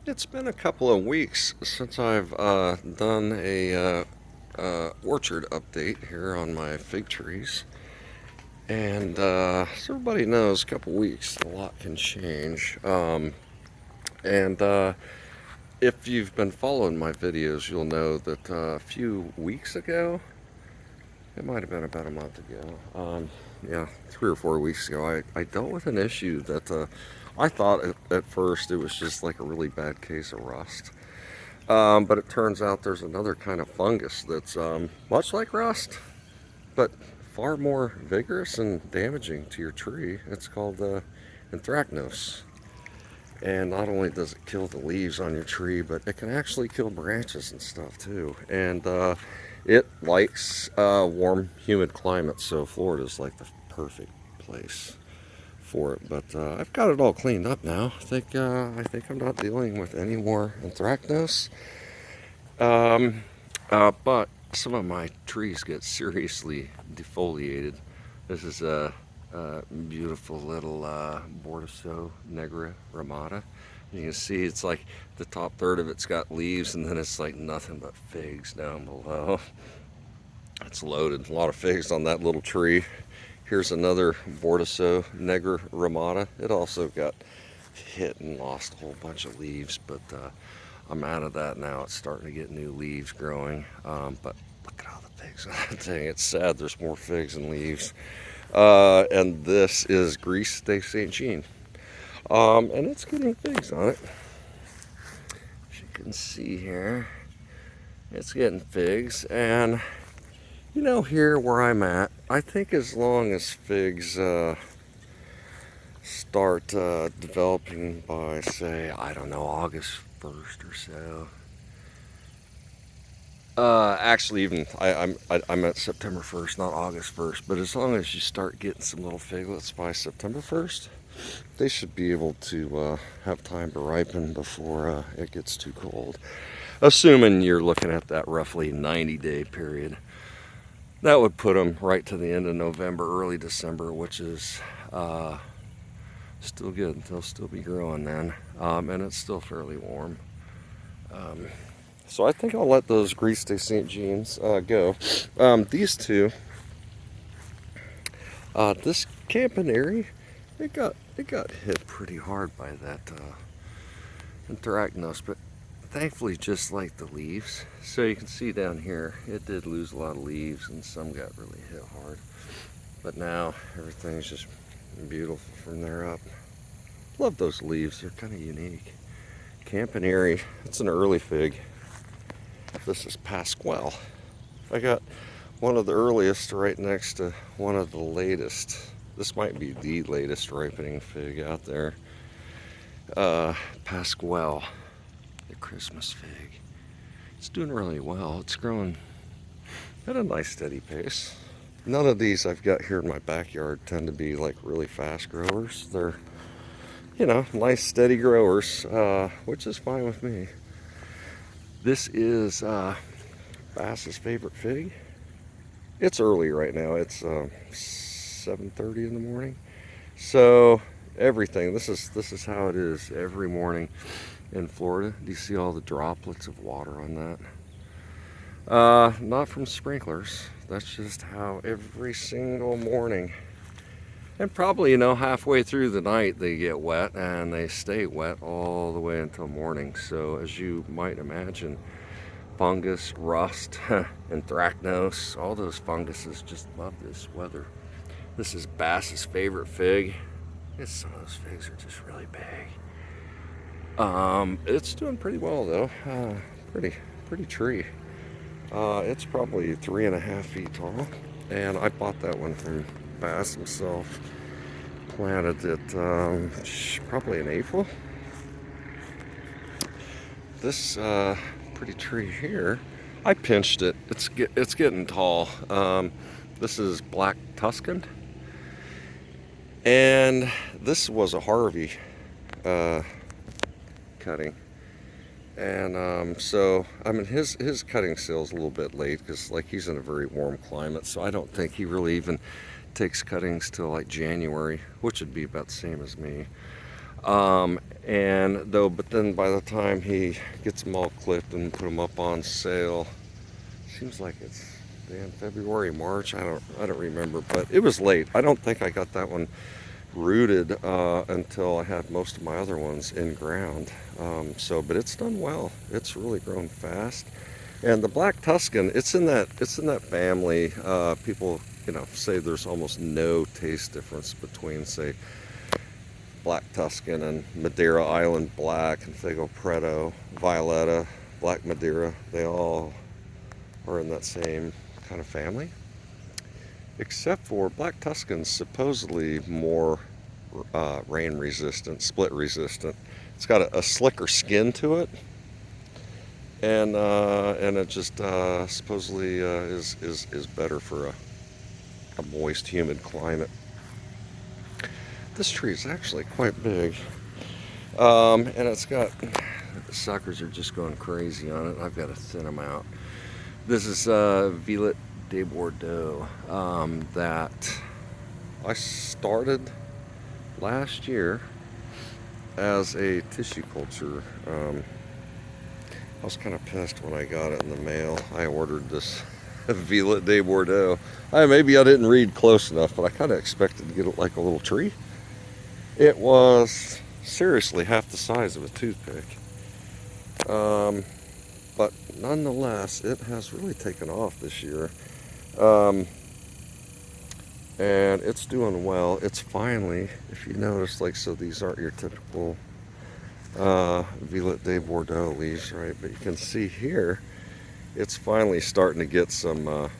It's been a couple of weeks since I've done a orchard update here on my fig trees. And as everybody knows, a couple weeks, a lot can change. And if you've been following my videos, you'll know that a few weeks ago, it might have been about a month ago, yeah, 3 or 4 weeks ago, I dealt with an issue that I thought at first it was just like a really bad case of rust. But it turns out there's another kind of fungus that's much like rust, but far more vigorous and damaging to your tree. It's called anthracnose. And not only does it kill the leaves on your tree, but it can actually kill branches and stuff too. And it likes warm, humid climates, so Florida's like the perfect place for it. But I've got it all cleaned up now. I think I'm not dealing with any more anthracnose. Um, but some of my trees get seriously defoliated. This is a beautiful little Bordeaux Negra Ramada. You can see it's like the top third of it's got leaves, and then it's like nothing but figs down below. It's loaded, a lot of figs on that little tree. Here's another Bordeaux Negra Ramada. It also got hit and lost a whole bunch of leaves, but I'm out of that now. It's starting to get new leaves growing. But look at all the figs on that thing. It's sad there's more figs than leaves. And this is Greece de Saint Jean. And it's getting figs on it. As you can see here, it's getting figs. And you know, here where I'm at, I think as long as figs start developing by, say, I don't know, August 1st or so. Actually, even I meant September 1st, not August 1st. But as long as you start getting some little figlets by September 1st, they should be able to have time to ripen before it gets too cold. Assuming you're looking at that roughly 90-day period. That would put them right to the end of November, early December, which is still good. They'll still be growing then, and it's still fairly warm. So I think I'll let those Greece de Saint Jeans go. These two, this Campaneri, it got hit pretty hard by that anthracnose, but thankfully just like the leaves. So you can see down here, it did lose a lot of leaves, and some got really hit hard. But now everything's just beautiful from there up. Love those leaves, they're kind of unique. Campaneri, it's an early fig. This is Pasquale. I got one of the earliest right next to one of the latest. This might be the latest ripening fig out there. Pasquale, the Christmas fig. It's doing really well. It's growing at a nice steady pace. None of these I've got here in my backyard tend to be like really fast growers. They're, you know, nice steady growers, which is fine with me. This is Bass's favorite fig. It's early right now. It's 7:30 in the morning. So everything. This is how it is every morning in Florida. Do you see all the droplets of water on that? Not from sprinklers. That's just how every single morning. And probably, you know, halfway through the night they get wet, and they stay wet all the way until morning. So as you might imagine, fungus, rust, anthracnose, all those funguses just love this weather. This is Bass's favorite fig. Some of those figs are just really big. It's doing pretty well though. Pretty tree. It's probably 3.5 feet tall, and I bought that one from Bass himself. Planted it probably in April. This pretty tree here, I pinched it. It's getting tall. This is Black Tuscan, and this was a Harvey cutting. And so, I mean, his cutting sale's a little bit late because, like, he's in a very warm climate. So I don't think he really even takes cuttings till like January, which would be about the same as me. But then by the time he gets them all clipped and put them up on sale, seems like it's damn February, March. I don't remember, but it was late. I don't think I got that one rooted until I had most of my other ones in ground. But it's done well. It's really grown fast. And the Black Tuscan, it's in that family. People, say there's almost no taste difference between, say, Black Tuscan and Madeira Island Black and Fago Preto, Violetta, Black Madeira. They all are in that same kind of family, except for Black Tuscan's supposedly more rain resistant, split resistant. It's got a slicker skin to it, and it just supposedly is better for a moist, humid climate. This tree is actually quite big, and it's got, the suckers are just going crazy on it. I've got to thin them out. This is Violet de Bordeaux that I started last year as a tissue culture. I was kind of pissed when I got it in the mail. I ordered this Violet de Bordeaux. Maybe I didn't read close enough, but I kind of expected to get it like a little tree. It was seriously half the size of a toothpick. But nonetheless, it has really taken off this year. And it's doing well. It's finally, if you notice, so these aren't your typical Violet de Bordeaux leaves, right? But you can see here, it's finally starting to get some,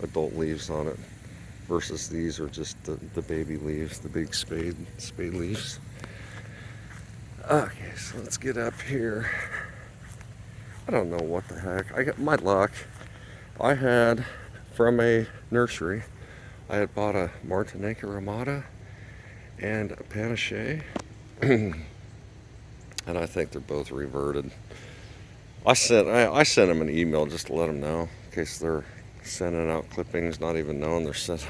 adult leaves on it, versus these are just the baby leaves, the big spade leaves. Okay, so let's get up here. I don't know what the heck. I got my luck. I had, from a nursery, I had bought a Martinique Ramada and a Panache. And I think they're both reverted. I sent them an email just to let them know, in case they're sending out clippings, not even knowing they're sending.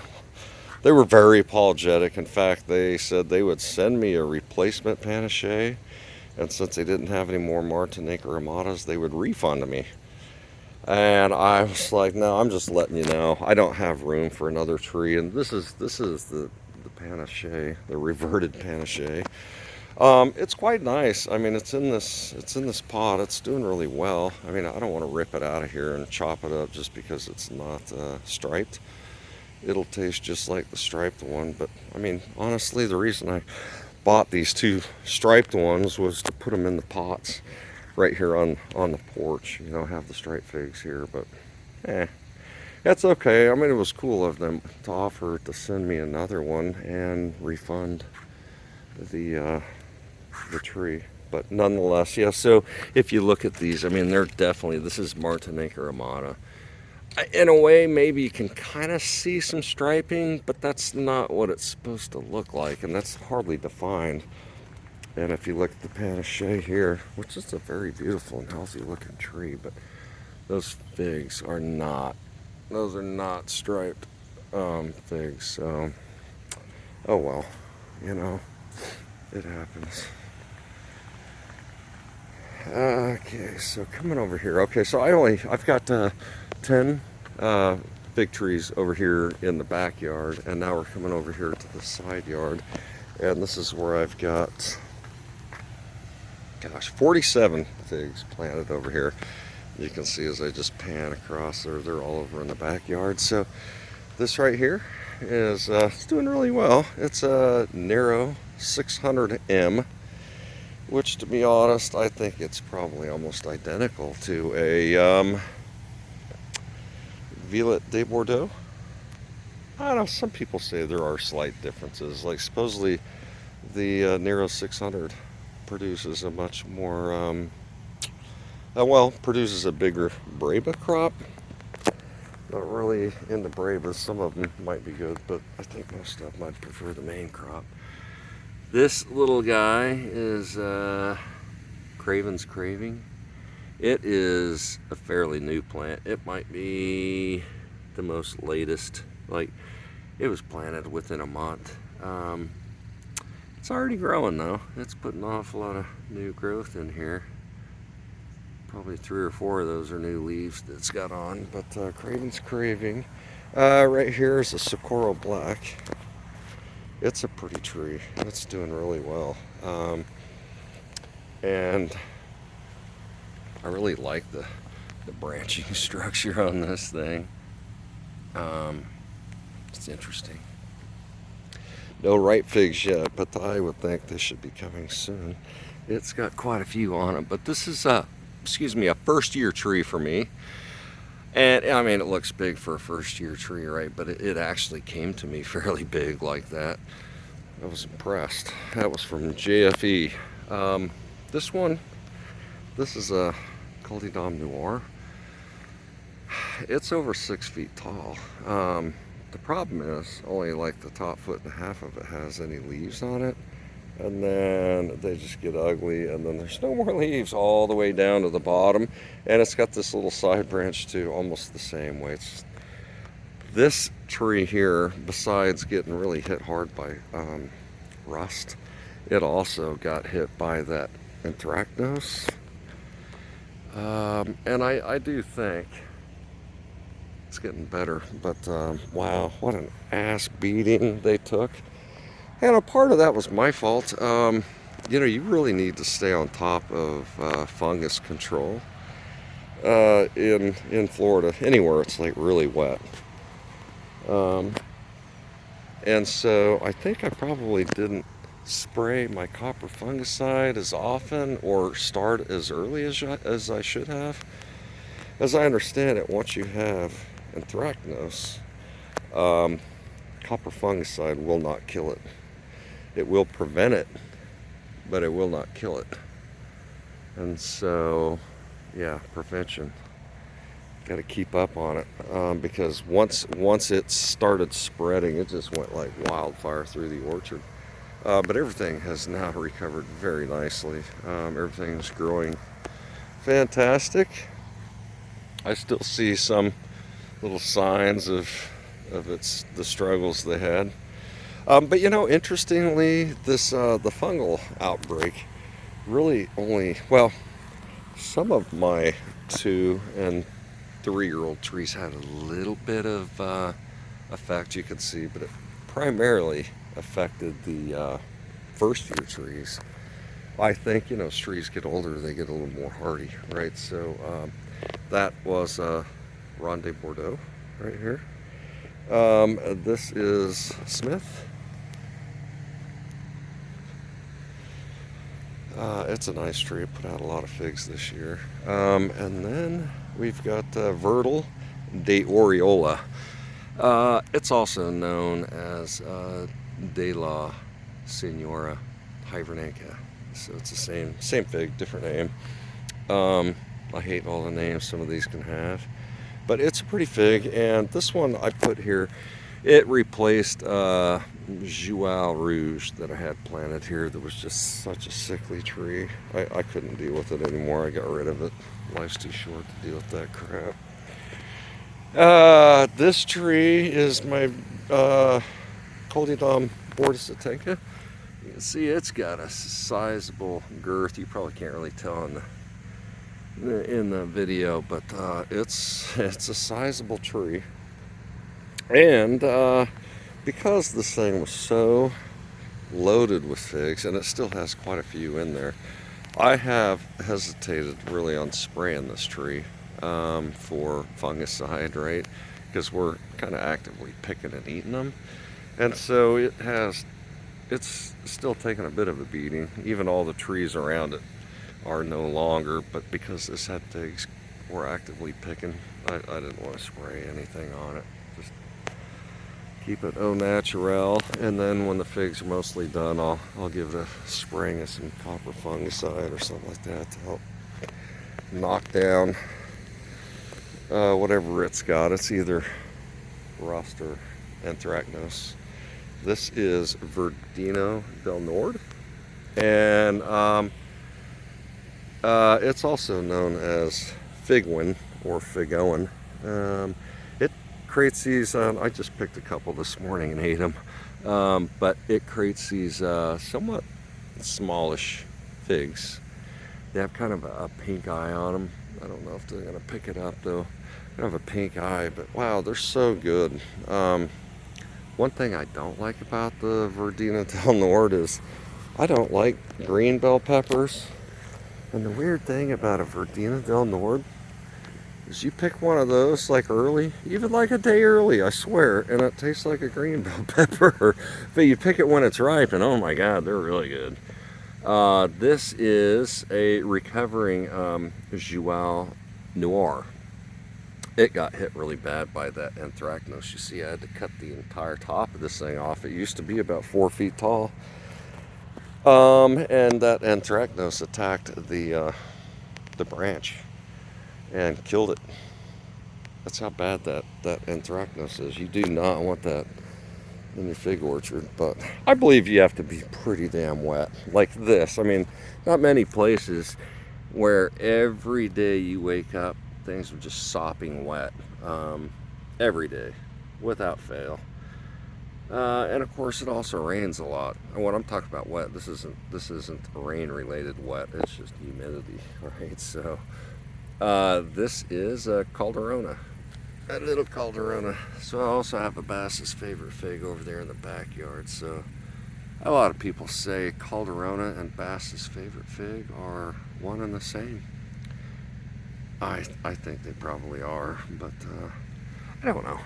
They were very apologetic. In fact, they said they would send me a replacement Panache, and since they didn't have any more Martinique Ramadas, they would refund me. And I was like, no, I'm just letting you know, I don't have room for another tree. And this is the Panache, the reverted Panache. It's quite nice. I mean, it's in this pot. It's doing really well. I mean, I don't want to rip it out of here and chop it up just because it's not striped. It'll taste just like the striped one. But I mean, honestly, the reason I bought these two striped ones was to put them in the pots right here on the porch. Have the striped figs here, but that's okay. I mean, it was cool of them to offer to send me another one and refund the tree. But nonetheless, yeah, so if you look at these, I mean, they're definitely, this is Martinique Ramada. In a way, maybe you can kind of see some striping, but that's not what it's supposed to look like, and that's hardly defined. And if you look at the Panache here, which is a very beautiful and healthy looking tree, but those figs are not, those are not striped figs. So, oh well, it happens. Okay, so coming over here. Okay, so I've got 10 fig trees over here in the backyard, and now we're coming over here to the side yard, and this is where I've got, 47 figs planted over here. You can see as I just pan across there, they're all over in the backyard. So this right here is it's doing really well. It's a Nero 600M, which, to be honest, I think it's probably almost identical to a Violet de Bordeaux. I don't know, some people say there are slight differences. Like, supposedly the Nero 600 produces a much more, produces a bigger Breba crop. Not really into Brebas. Some of them might be good, but I think most of them I'd prefer the main crop. This little guy is Craven's Craving. It is a fairly new plant. It might be the most latest. Like, it was planted within a month. It's already growing though. It's putting off a lot of new growth in here. Probably 3 or 4 of those are new leaves that it's got on, but Craven's Craving. Right here is a Socorro Black. It's a pretty tree. It's doing really well. And I really like the branching structure on this thing. It's interesting. No ripe figs yet, but I would think they should be coming soon. It's got quite a few on it, but this is a first year tree for me. And I mean, it looks big for a first year tree, right? But it actually came to me fairly big like that. I was impressed. That was from JFE. This is a Coledom Noir. It's over 6 feet tall. The problem is only like the top 1.5 foot of it has any leaves on it, and then they just get ugly, and then there's no more leaves all the way down to the bottom, and it's got this little side branch too, almost the same way. This tree here, besides getting really hit hard by rust, it also got hit by that anthracnose, and I do think it's getting better, but wow, what an ass beating they took. And a part of that was my fault. You know, you really need to stay on top of fungus control in Florida, anywhere it's like really wet. And so I think I probably didn't spray my copper fungicide as often or start as early as I should have. As I understand it, once you have anthracnose, copper fungicide will not kill it. It will prevent it, but it will not kill it. And so, yeah, prevention. Got to keep up on it, because once it started spreading, it just went like wildfire through the orchard. But everything has now recovered very nicely. Everything's growing fantastic. I still see some little signs of the struggles they had. But you know, interestingly, this the fungal outbreak really only, well, some of my 2- and 3-year-old trees had a little bit of effect, you can see, but it primarily affected the first-year trees. I think, you know, as trees get older, they get a little more hardy, right? So that was Ronde Bordeaux right here. This is Smith. It's a nice tree. It put out a lot of figs this year. And then we've got Vertil de Oriola. It's also known as De La Senora Hibernica. So it's the same fig, different name. I hate all the names some of these can have, but it's a pretty fig. And this one I put here, it replaced Joao Rouge that I had planted here that was just such a sickly tree. I couldn't deal with it anymore. I got rid of it. Life's too short to deal with that crap. This tree is my Coledom Bordeaux. You can see it's got a sizable girth. You probably can't really tell in the video, but it's a sizable tree. And because this thing was so loaded with figs, and it still has quite a few in there, I have hesitated really on spraying this tree for fungicide, right? Because we're kind of actively picking and eating them. And so it's still taking a bit of a beating. Even all the trees around it are no longer, but because this had figs we're actively picking, I didn't want to spray anything on it. Just keep it au naturel, and then when the figs are mostly done, I'll give it a spraying of some copper fungicide or something like that to help knock down whatever it's got. It's either rust or anthracnose. This is Verdino del Nord, and it's also known as figwin or figoin. It creates these, I just picked a couple this morning and ate them. But it creates these somewhat smallish figs. They have kind of a pink eye on them. I don't know if they're gonna pick it up though. They have a pink eye, but wow, they're so good. One thing I don't like about the Verdena del Nord is I don't like green bell peppers. And the weird thing about a Verdena del Nord is you pick one of those like early, even like a day early, I swear, and it tastes like a green bell pepper. But you pick it when it's ripe, and oh my God, they're really good. This is a recovering Joao Noir. It got hit really bad by that anthracnose. You see, I had to cut the entire top of this thing off. It used to be about 4 feet tall. And that anthracnose attacked the branch and killed it. That's how bad that anthracnose is. You do not want that in your fig orchard, but I believe you have to be pretty damn wet like this. I mean, not many places where every day you wake up things are just sopping wet every day without fail. And of course it also rains a lot. And when I'm talking about wet, this isn't rain related wet, it's just humidity, right? So this is a Calderona, a little Calderona. So I also have a Bass's favorite fig over there in the backyard. So a lot of people say Calderona and Bass's favorite fig are one and the same. I think they probably are, but I don't know.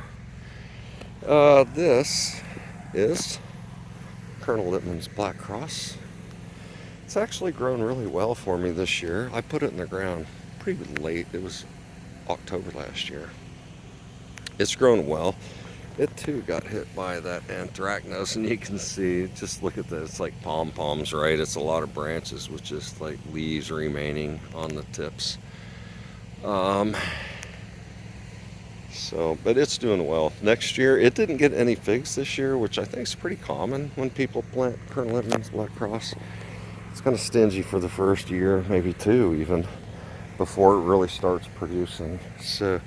This is Colonel Littman's Black Cross. It's actually grown really well for me this year. I put it in the ground pretty late. It was October last year. It's grown well. It too got hit by that anthracnose, and you can see, just look at this, it's like pom-poms, right? It's a lot of branches with just like leaves remaining on the tips. But it's doing well. Next year, it didn't get any figs this year, which I think is pretty common when people plant Colonel Littman's Black Cross. It's kind of stingy for the first year, maybe two even, before it really starts producing. So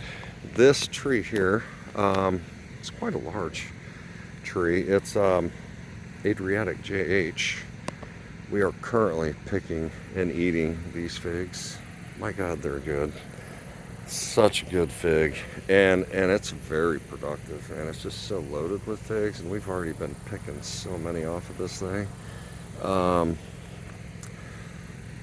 this tree here, it's quite a large tree. It's Adriatic JH. We are currently picking and eating these figs. My God, they're good. Such a good fig, and it's very productive, and it's just so loaded with figs, and we've already been picking so many off of this thing.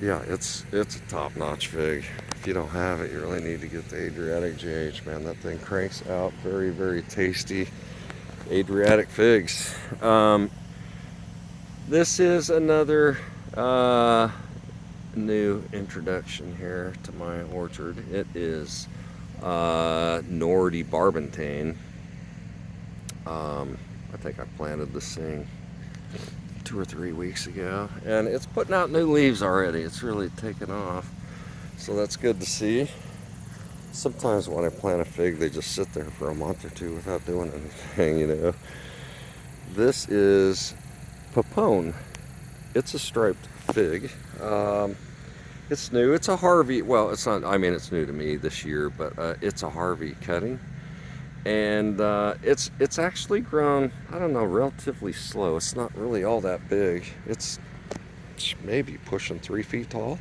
Yeah, it's a top-notch fig. If you don't have it, you really need to get the Adriatic JH, man. That thing cranks out very, very tasty Adriatic figs. This is another new introduction here to my orchard. It is Nordy Barbentane. I think I planted this thing 2 or 3 weeks ago, and it's putting out new leaves already. It's really taken off, so that's good to see. Sometimes when I plant a fig, they just sit there for a month or two without doing anything, you know. This is Papone. It's a striped fig. It's new. It's a Harvey. Well, it's not. I mean, it's new to me this year, but it's a Harvey cutting, and it's actually grown, I don't know, relatively slow. It's not really all that big. It's maybe pushing 3 feet tall.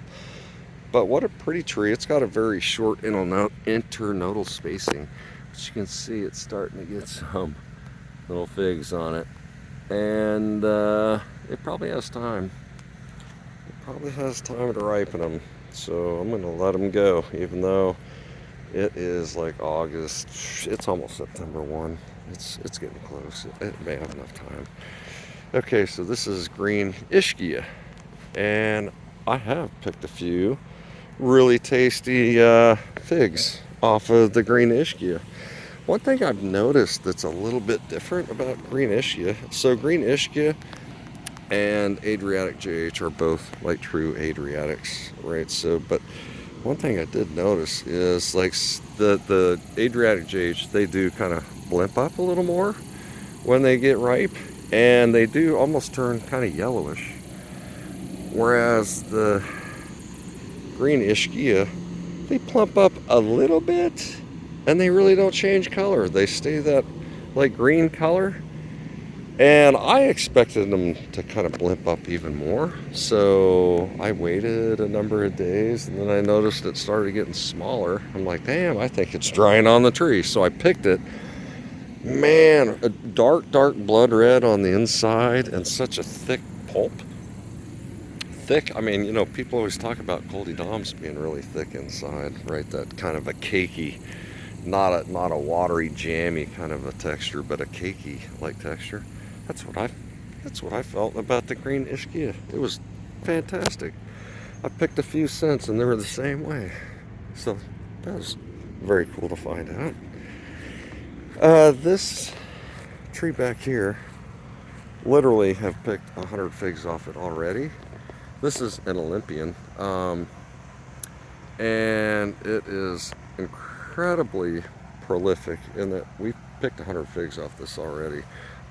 But what a pretty tree. It's got a very short internodal spacing, which you can see it's starting to get some little figs on it, and it probably has time. Probably has time to ripen them, so I'm gonna let them go, even though it is like August. It's almost September 1. It's getting close. It may have enough time. Okay, so this is green ischia, and I have picked a few really tasty figs off of the green ischia. One thing I've noticed that's a little bit different about green ischia, so green ischia and Adriatic JH are both like true Adriatics, right? So, but one thing I did notice is like the Adriatic JH, they do kind of blimp up a little more when they get ripe, and they do almost turn kind of yellowish. Whereas the green ischia, they plump up a little bit, and they really don't change color. They stay that like green color. And I expected them to kind of blimp up even more. So I waited a number of days, and then I noticed it started getting smaller. I'm like, damn, I think it's drying on the tree. So I picked it. Man, a dark, dark blood red on the inside and such a thick pulp. Thick, I mean, you know, people always talk about Goldie Doms being really thick inside, right? That kind of a cakey, not a watery, jammy kind of a texture, but a cakey like texture. That's what I felt about the green Ischia. It was fantastic. I picked a few scents and they were the same way. So that was very cool to find out. This tree back here, literally have picked 100 figs off it already. This is an Olympian, and it is incredibly prolific in that we've picked 100 figs off this already.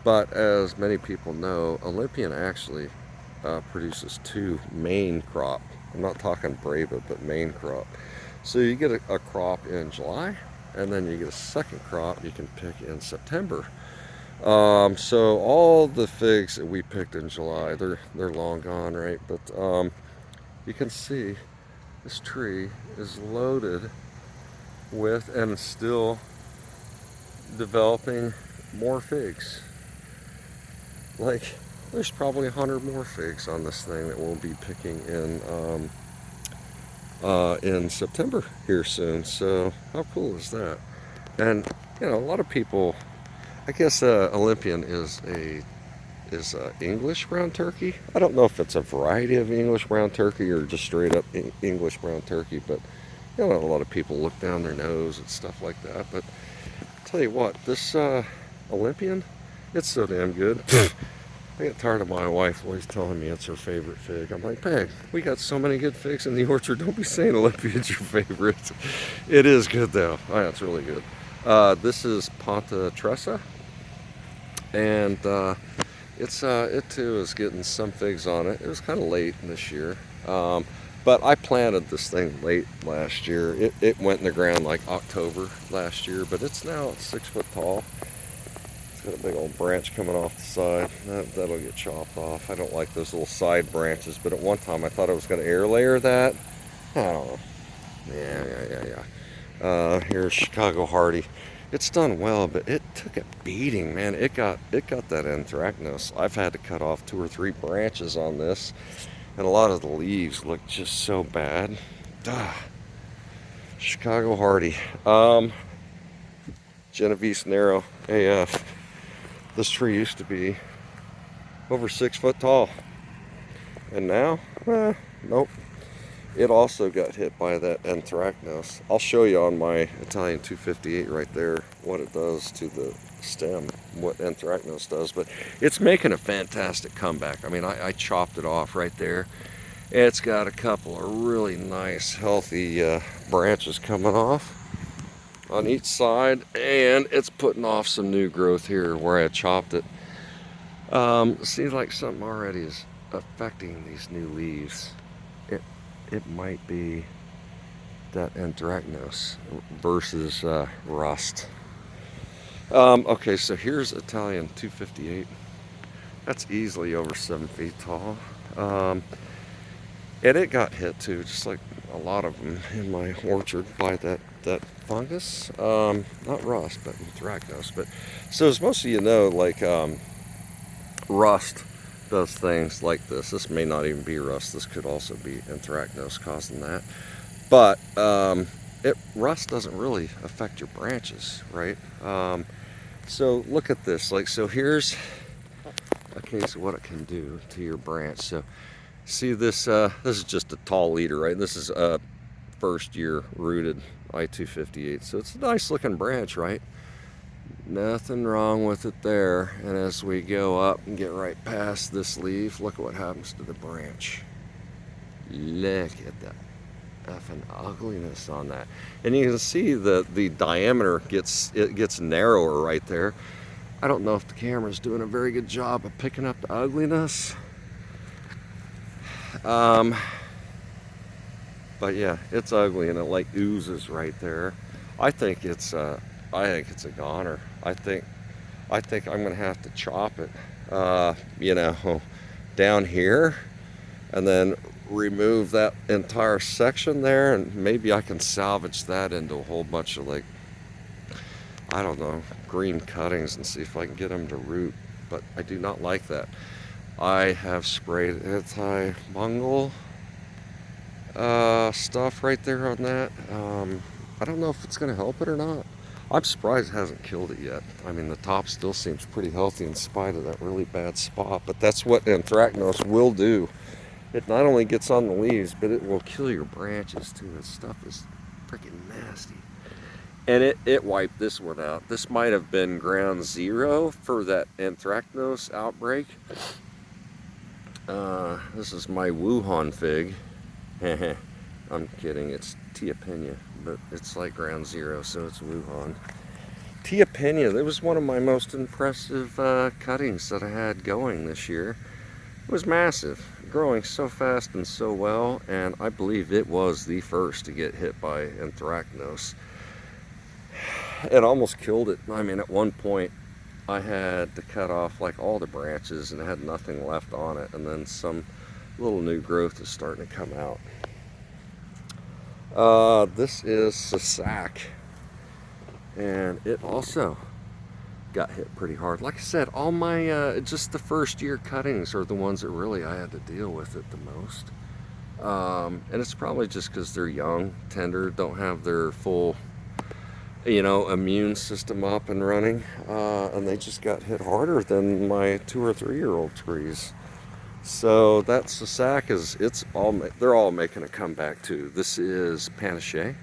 But as many people know, Olympian actually produces 2 main crop. I'm not talking Brava, but main crop. So you get a crop in July, and then you get a second crop you can pick in September. So all the figs that we picked in July, they're long gone, right? But you can see this tree is loaded with and still developing more figs. Like, there's probably 100 more figs on this thing that we'll be picking in September here soon. So how cool is that? And you know, a lot of people, I guess Olympian is English brown turkey. I don't know if it's a variety of English brown turkey or just straight up English brown turkey, but you know, a lot of people look down their nose and stuff like that. But I'll tell you what, this Olympian, it's so damn good. I get tired of my wife always telling me it's her favorite fig. I'm like, Peg, we got so many good figs in the orchard. Don't be saying Olympian's your favorite. It is good though. Oh, yeah, it's really good. This is Ponta Tressa, and it too is getting some figs on it. It was kind of late this year, but I planted this thing late last year. It went in the ground like October last year, but it's now 6 foot tall. It's got a big old branch coming off the side. That'll get chopped off. I don't like those little side branches, but at one time I thought I was going to air layer that. I don't know. Yeah. Here's Chicago Hardy. It's done well, but it took a beating, man. It got that anthracnose. I've had to cut off 2 or 3 branches on this, and a lot of the leaves look just so bad. Chicago Hardy. Genovese Narrow AF. This tree used to be over 6 foot tall, and now, nope. It also got hit by that anthracnose. I'll show you on my Italian 258 right there what it does to the stem, what anthracnose does, but it's making a fantastic comeback. I mean, I chopped it off right there. It's got a couple of really nice, healthy branches coming off on each side, and it's putting off some new growth here where I chopped it. Seems like something already is affecting these new leaves. It might be that anthracnose versus rust. Okay, so here's Italian 258. That's easily over 7 feet tall. And it got hit too, just like a lot of them in my orchard, by that fungus. Not rust, but anthracnose. But so as most of you know, like rust does things like this. This may not even be rust. This could also be anthracnose causing that. But rust doesn't really affect your branches, right? So look at this. Like, so here's a case of what it can do to your branch. So see this, this is just a tall leader, right? This is a first year rooted I-258. So it's a nice looking branch, right? Nothing wrong with it there. And as we go up and get right past this leaf, look at what happens to the branch. Look at that effing ugliness on that. And you can see that the diameter gets narrower right there. I don't know if the camera's doing a very good job of picking up the ugliness. But yeah, it's ugly, and it like oozes right there. I think it's a goner. I think I'm gonna have to chop it. you know, down here, and then remove that entire section there, and maybe I can salvage that into a whole bunch of, like, I don't know, green cuttings, and see if I can get them to root. But I do not like that. I have sprayed anti-fungal stuff right there on that. I don't know if it's going to help it or not. I'm surprised it hasn't killed it yet. I mean, the top still seems pretty healthy in spite of that really bad spot, but that's what anthracnose will do. It not only gets on the leaves, but it will kill your branches too. This stuff is freaking nasty. And it wiped this one out. This might have been ground zero for that anthracnose outbreak. This is my Wuhan fig. I'm kidding, it's Tia Pena, but it's like ground zero, so it's Wuhan. Tia Pena, that was one of my most impressive cuttings that I had going this year. It was massive, growing so fast and so well, and I believe it was the first to get hit by anthracnose. It almost killed it. I mean, at one point I had to cut off like all the branches and it had nothing left on it, and then some little new growth is starting to come out. This is Sasak, and it also got hit pretty hard. Like I said, all my just the first year cuttings are the ones that really I had to deal with it the most. And it's probably just because they're young, tender, don't have their full, you know, immune system up and running, and they just got hit harder than my 2 or 3 year old trees. So that Sasak is, they're all making a comeback too. This is Panache,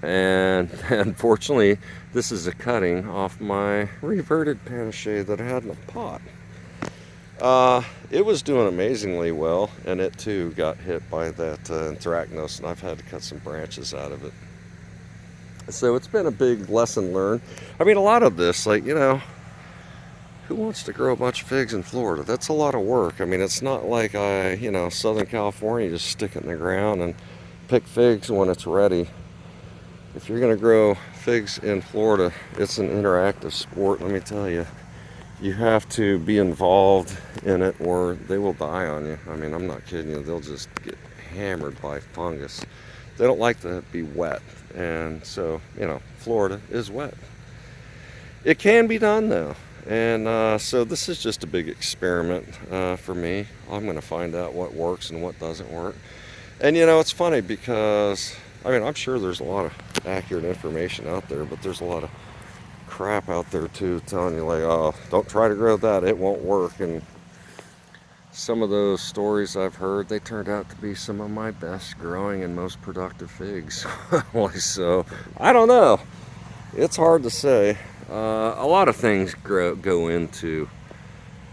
and unfortunately this is a cutting off my reverted Panache that I had in a pot. It was doing amazingly well, and it too got hit by that anthracnose, and I've had to cut some branches out of it. So it's been a big lesson learned. I mean, a lot of this, like, you know, who wants to grow a bunch of figs in Florida? That's a lot of work. I mean, it's not like you know, Southern California, just stick it in the ground and pick figs when it's ready. If you're going to grow figs in Florida, it's an interactive sport, let me tell you. You have to be involved in it or they will die on you. I mean, I'm not kidding you. They'll just get hammered by fungus. They don't like to be wet. And so, you know, Florida is wet. It can be done though. And so this is just a big experiment for me. I'm going to find out what works and what doesn't work. And you know, it's funny because, I mean, I'm sure there's a lot of accurate information out there, but there's a lot of crap out there too telling you like, oh, don't try to grow that, it won't work. And some of those stories I've heard, they turned out to be some of my best growing and most productive figs. So I don't know, it's hard to say. A lot of things go into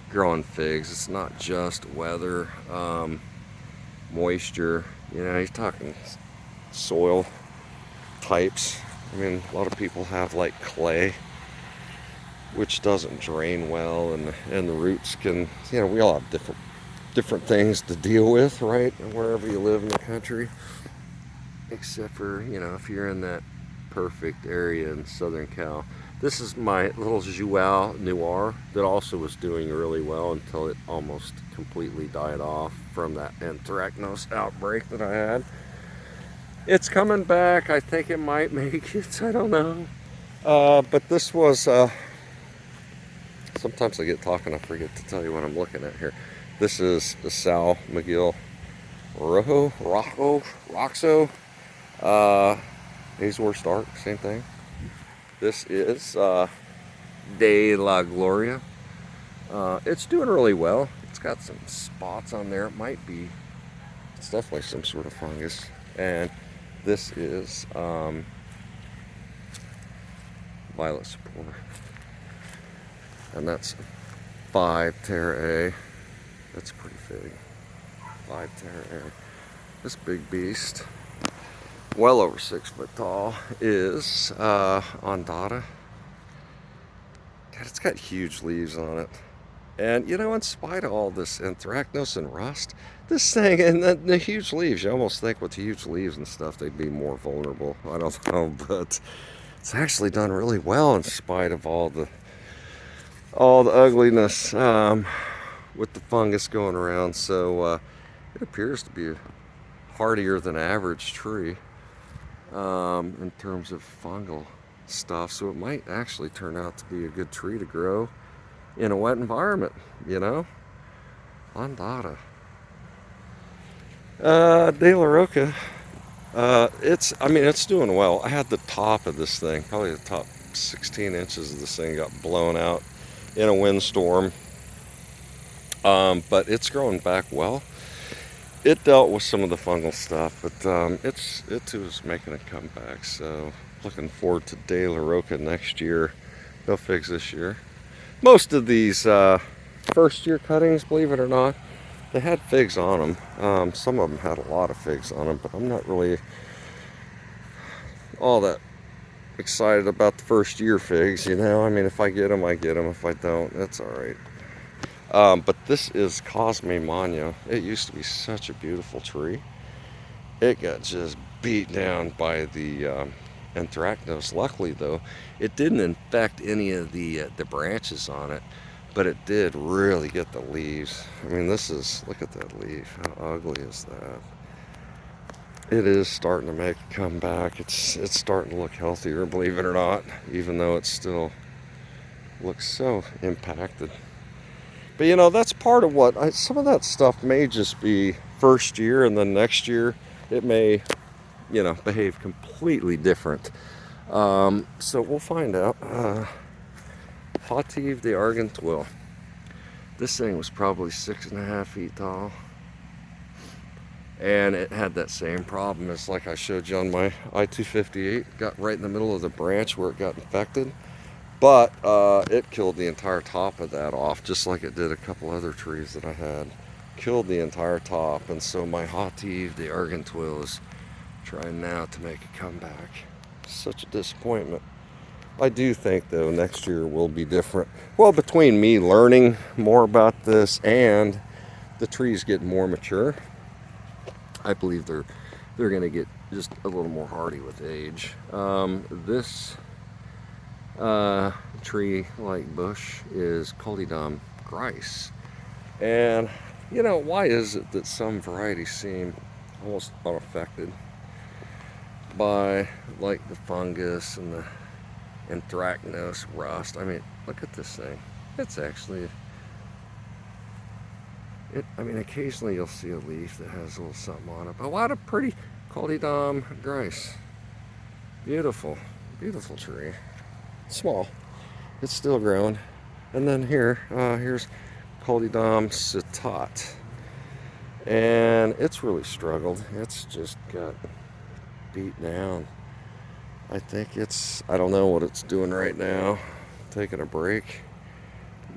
growing figs. It's not just weather, moisture, you know, you're talking soil types. I mean, a lot of people have like clay, which doesn't drain well, and the roots can, you know, we all have different things to deal with, right, wherever you live in the country, except for, you know, if you're in that perfect area in Southern Cal. This is my little Joao Noir that also was doing really well until it almost completely died off from that anthracnose outbreak that I had. It's coming back. I think it might make it. I don't know. But this was, sometimes I get talking, I forget to tell you what I'm looking at here. This is the Sal McGill Roxo, Azor Stark, same thing. This is De La Gloria. It's doing really well. It's got some spots on there. It might be, it's definitely some sort of fungus. And this is Violet Spore. And that's 5 Terra A. That's pretty big. 5 Terra A. This big beast, well over 6 foot tall, is Ondata. God, it's got huge leaves on it. And you know, in spite of all this anthracnose and rust, this thing, and the huge leaves, you almost think with huge leaves and stuff they'd be more vulnerable. I don't know, but it's actually done really well in spite of all the all the ugliness with the fungus going around. So it appears to be a hardier than average tree in terms of fungal stuff. So it might actually turn out to be a good tree to grow in a wet environment, you know. Landata. De La Roca. It's doing well. I had the top of this thing, probably the top 16 inches of this thing got blown out in a windstorm. But it's growing back well. It dealt with some of the fungal stuff, but it too is making a comeback. So looking forward to De La Roca next year. No figs this year. Most of these first year cuttings, believe it or not, they had figs on them. Some of them had a lot of figs on them, but I'm not really all that excited about the first year figs, you know. I mean, if I get them, I get them. If I don't, that's all right. But this is Cosme Magno. It used to be such a beautiful tree. It got just beat down by the anthracnose. Luckily, though, it didn't infect any of the branches on it, but it did really get the leaves. I mean, look at that leaf. How ugly is that? It is starting to make a comeback. It's starting to look healthier, believe it or not, even though it still looks so impacted. But you know, that's part of what some of that stuff may just be first year, and then next year it may, you know, behave completely different. So we'll find out. Hautive de Argenteuil. This thing was probably 6.5 feet tall. And it had that same problem as like I showed you on my I-258. Got right in the middle of the branch where it got infected. But it killed the entire top of that off, just like it did a couple other trees that I had. Killed the entire top. And so my Hautive de Argenteuil is trying now to make a comeback. Such a disappointment. I do think, though, next year will be different. Well, between me learning more about this and the trees getting more mature, I believe they're going to get just a little more hardy with age. This tree-like bush is Collidom Grice. And, you know, why is it that some varieties seem almost unaffected by, like, the fungus and the anthracnose rust? I mean, look at this thing. It's actually, occasionally you'll see a leaf that has a little something on it. But what a pretty Collidom Grice. Beautiful, beautiful tree. Small. It's still growing. And then here's Collidom Citat. And it's really struggled. It's just got beat down. I think I don't know what it's doing right now, taking a break.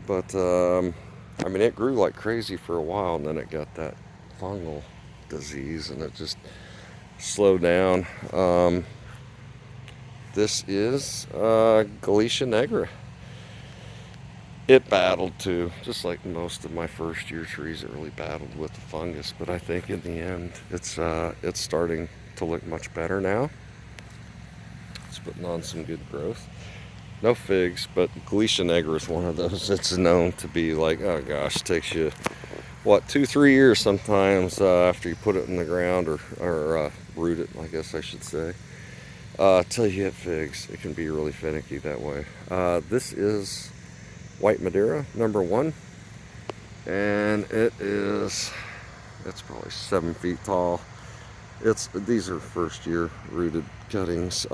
But, it grew like crazy for a while, and then it got that fungal disease, and it just slowed down. This is Galicia Negra. It battled too, just like most of my first year trees. It really battled with the fungus, but I think in the end, it's starting to look much better now. It's putting on some good growth. No figs, but Galicia Negra is one of those that's known to be like, oh gosh, it takes you, 2-3 years sometimes after you put it in the ground or root it, I guess I should say, till you hit figs. It can be really finicky that way. This is White Madeira, #1, and it's probably 7 feet tall. These are first year rooted cuttings.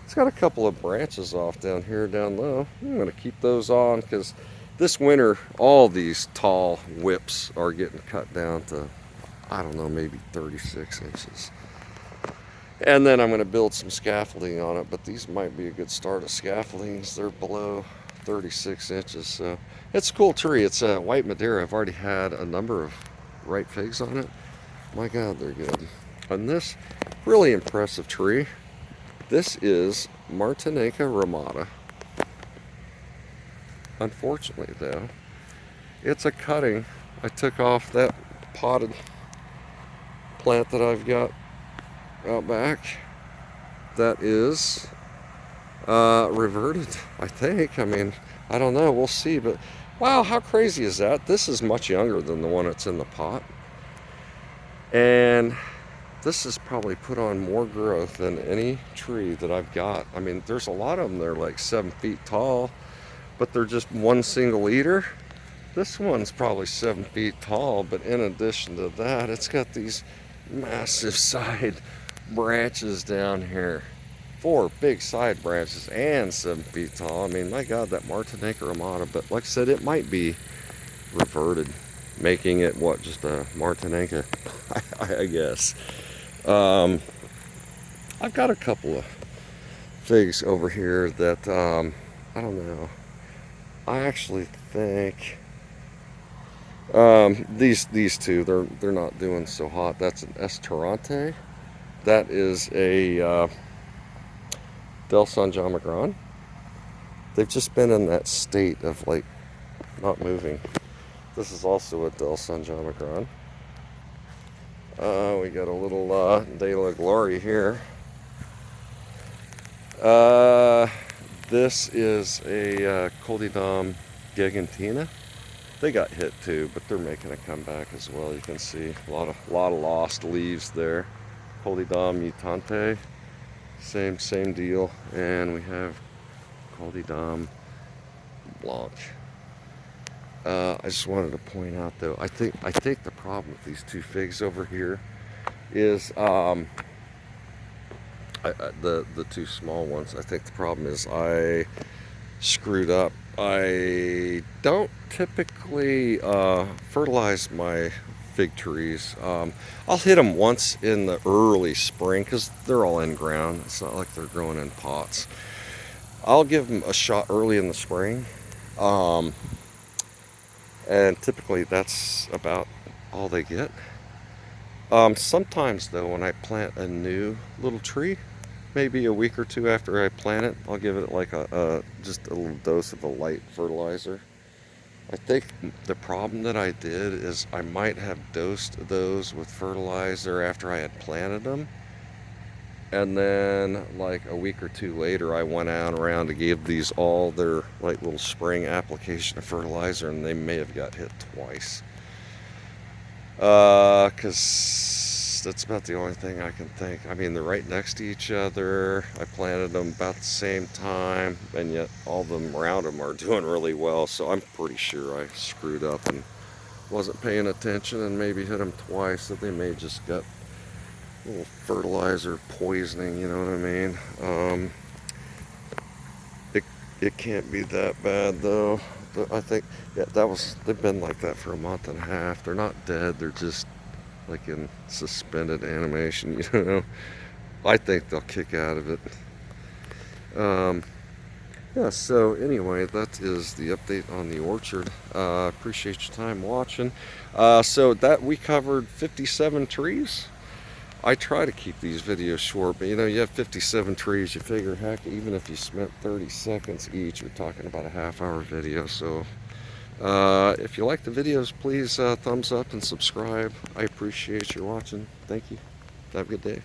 It's got a couple of branches off down here down low. I'm going to keep those on because this winter all these tall whips are getting cut down to, I don't know, maybe 36 inches. And then I'm going to build some scaffolding on it, but these might be a good start of scaffoldings. They're below 36 inches, so it's a cool tree. It's a White Madeira. I've already had a number of ripe figs on it. My God, they're good. And this really impressive tree, this is Martinica ramata. Unfortunately, though, it's a cutting I took off that potted plant that I've got out back that is reverted, I think. I don't know, we'll see. But wow, how crazy is that? This is much younger than the one that's in the pot. And this has probably put on more growth than any tree that I've got. I mean, there's a lot of them that are like 7 feet tall, but they're just one single eater. This one's probably 7 feet tall, but in addition to that, it's got these massive side branches down here. 4 big side branches and 7 feet tall. I mean, my God, that Martinique Ramada, but like I said, it might be reverted, making it what, just a Martinique, I guess. I've got a couple of figs over here that I don't know. I actually think these two, they're not doing so hot. That's an Estorante. That is a Del San Giamagran. They've just been in that state of like not moving. This is also a Del San Giamagran. We got a little De La Gloria here. This is a Coldidom Gigantina. They got hit too, but they're making a comeback as well. You can see a lot of lost leaves there. Coldidom Mutante, same deal. And we have Coldidom Blanche. I just wanted to point out though, I think the problem with these two figs over here is the two small ones. I think the problem is I screwed up. I don't typically fertilize my fig trees. I'll hit them once in the early spring because they're all in ground. It's not like they're growing in pots. I'll give them a shot early in the spring. And typically that's about all they get. Sometimes though, when I plant a new little tree, maybe a week or two after I plant it, I'll give it like just a little dose of a light fertilizer. I think the problem that I did is I might have dosed those with fertilizer after I had planted them. And then like a week or two later, I went out around to give these all their like little spring application of fertilizer, and they may have got hit twice. Because that's about the only thing I can think. I mean, they're right next to each other. I planted them about the same time, and yet all of them around them are doing really well. So I'm pretty sure I screwed up and wasn't paying attention and maybe hit them twice. So they may just got a little fertilizer poisoning, you know what I mean? It can't be that bad though. I think, yeah, they've been like that for a month and a half. They're not dead, they're just like in suspended animation, you know. I think they'll kick out of it. Yeah, so anyway, that is the update on the orchard. Appreciate your time watching. So that we covered 57 trees. I try to keep these videos short, but you know, you have 57 trees, you figure, heck, even if you spent 30 seconds each, you're talking about a half-hour video. So if you like the videos, please thumbs up and subscribe. I appreciate your watching. Thank you. Have a good day.